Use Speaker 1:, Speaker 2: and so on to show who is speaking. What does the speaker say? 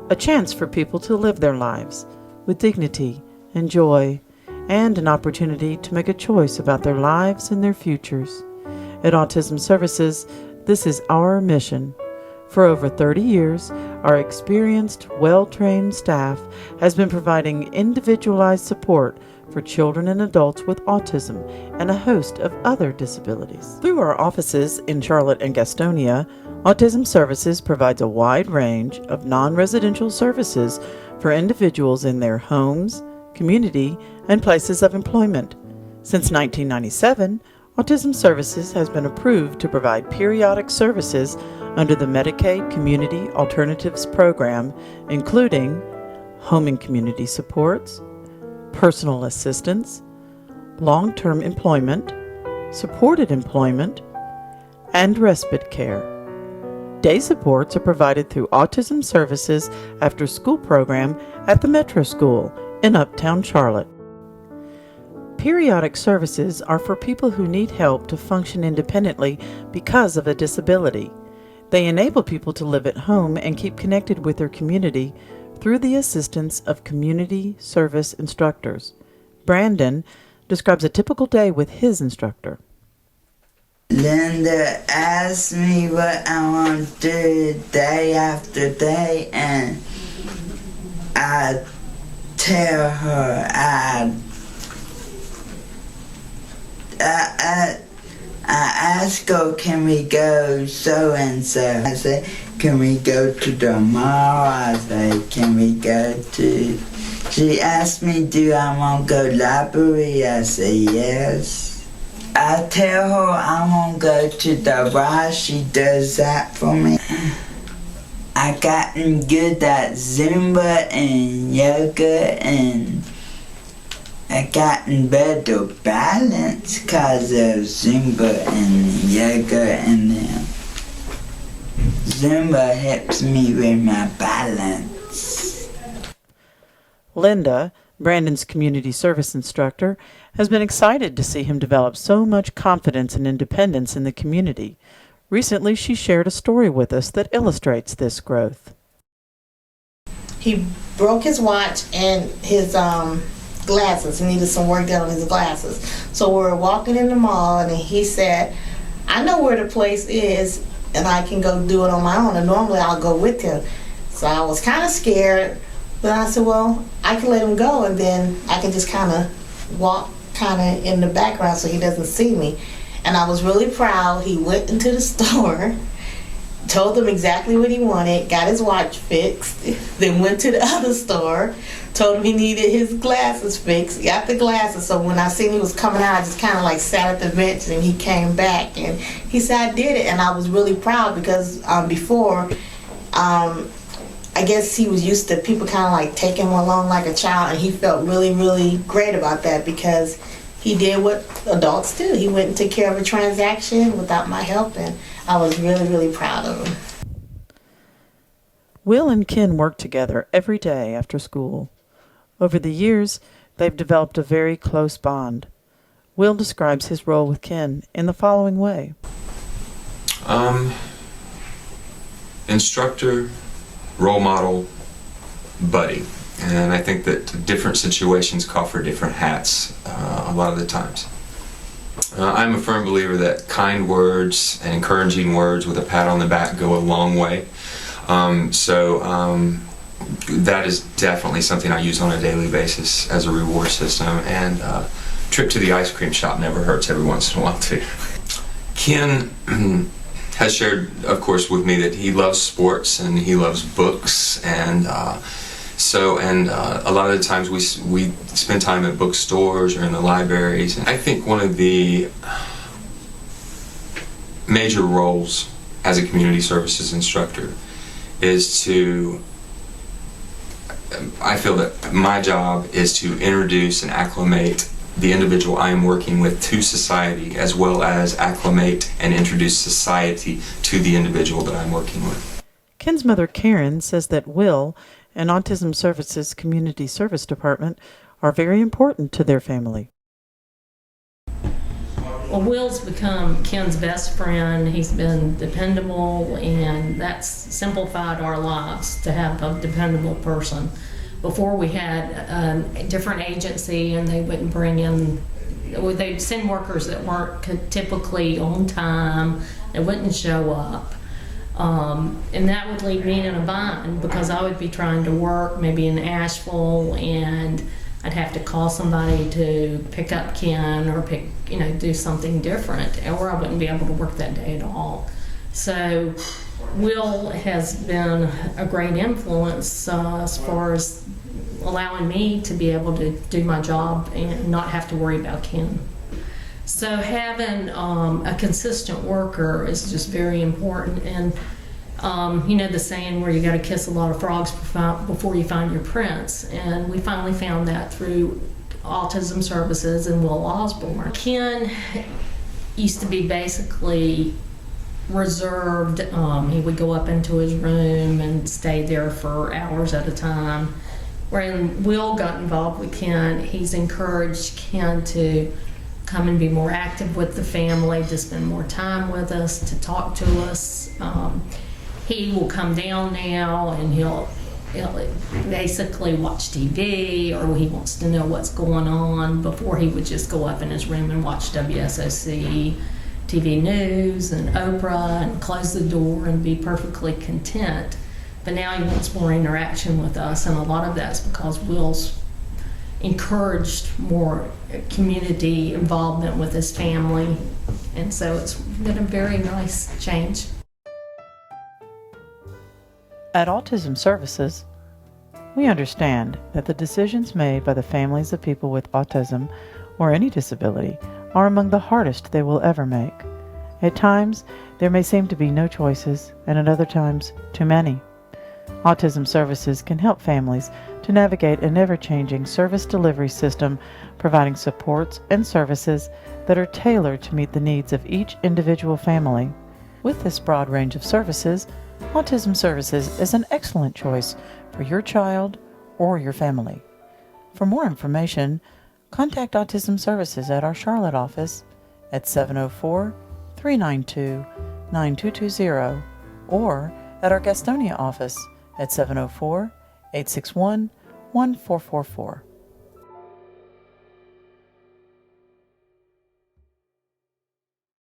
Speaker 1: a chance for people to live their lives with dignity and joy, and an opportunity to make a choice about their lives and their futures. At Autism Services, this is our mission. For over 30 years, our experienced, well-trained staff has been providing individualized support for children and adults with autism and a host of other disabilities. Through our offices in Charlotte and Gastonia, Autism Services provides a wide range of non-residential services for individuals in their homes, community, and places of employment. Since 1997, Autism Services has been approved to provide periodic services under the Medicaid Community Alternatives Program, including home and community supports, personal assistance, long-term employment, supported employment, and respite care. Day supports are provided through Autism Services after-school program at the Metro School in Uptown Charlotte. Periodic services are for people who need help to function independently because of a disability. They enable people to live at home and keep connected with their community through the assistance of community service instructors. Brandon describes a typical day with his instructor.
Speaker 2: Linda asks me what I want to do day after day, and I tell her I ask her, can we go so and so? I say, can we go to the mall? I say, can we go to... She asked me, do I want to go to the library? I say, yes. I tell her I want to go to the bar. She does that for me. I gotten good at Zumba and yoga, and I gotten better balance because of Zumba and yoga, and Zumba helps me with my balance.
Speaker 1: Linda, Brandon's community service instructor, has been excited to see him develop so much confidence and independence in the community. Recently, she shared a story with us that illustrates this growth.
Speaker 3: He broke his watch and his glasses. He needed some work done on his glasses. So we were walking in the mall, and he said, I know where the place is, and I can go do it on my own. And normally I'll go with him. So I was kind of scared, but I said, well, I can let him go, and then I can just kind of walk kind of in the background so he doesn't see me. And I was really proud. He went into the store, told them exactly what he wanted, got his watch fixed, then went to the other store, told him he needed his glasses fixed, got the glasses. So when I seen he was coming out, I just kind of like sat at the bench, and he came back and he said, I did it. And I was really proud because before, I guess he was used to people kind of like taking him along like a child, and he felt really, really great about that because he did what adults do. He went and took care of a transaction without my help, and I was really, really proud of him.
Speaker 1: Will and Ken work together every day after school. Over the years, they've developed a very close bond. Will describes his role with Ken in the following way.
Speaker 4: Instructor, role model, buddy. And I think that different situations call for different hats a lot of the times. I'm a firm believer that kind words and encouraging words with a pat on the back go a long way. That is definitely something I use on a daily basis as a reward system, and trip to the ice cream shop never hurts every once in a while too. Ken has shared, of course, with me that he loves sports and he loves books, and a lot of the times we spend time at bookstores or in the libraries. And I think one of the major roles as a community services instructor is I feel that my job is to introduce and acclimate the individual I am working with to society, as well as acclimate and introduce society to the individual that I'm working with.
Speaker 1: Ken's mother, Karen, says that Will and Autism Services Community Service Department are very important to their family.
Speaker 5: Well, Will's become Ken's best friend. He's been dependable, and that's simplified our lives to have a dependable person. Before we had a different agency, and they wouldn't bring in, they'd send workers that weren't typically on time, they wouldn't show up. And that would leave me in a bind because I would be trying to work maybe in Asheville, and I'd have to call somebody to pick up Ken or do something different, or I wouldn't be able to work that day at all. So Will has been a great influence as far as allowing me to be able to do my job and not have to worry about Ken. So having a consistent worker is just very important. And the saying where you got to kiss a lot of frogs before you find your prince. And we finally found that through Autism Services and Will Osborne. Ken used to be basically reserved. He would go up into his room and stay there for hours at a time. When Will got involved with Ken, he's encouraged Ken to come and be more active with the family, to spend more time with us, to talk to us. He will come down now and he'll basically watch TV, or he wants to know what's going on. Before, he would just go up in his room and watch WSOC TV news and Oprah and close the door and be perfectly content. But now he wants more interaction with us, and a lot of that's because Will's encouraged more community involvement with his family, and so it's been a very nice change.
Speaker 1: At Autism Services, we understand that the decisions made by the families of people with autism or any disability are among the hardest they will ever make. At times, there may seem to be no choices, and at other times, too many. Autism Services can help families to navigate an ever-changing service delivery system, providing supports and services that are tailored to meet the needs of each individual family. With this broad range of services, Autism Services is an excellent choice for your child or your family. For more information, contact Autism Services at our Charlotte office at 704-392-9220 or at our Gastonia office at 704-861-1444.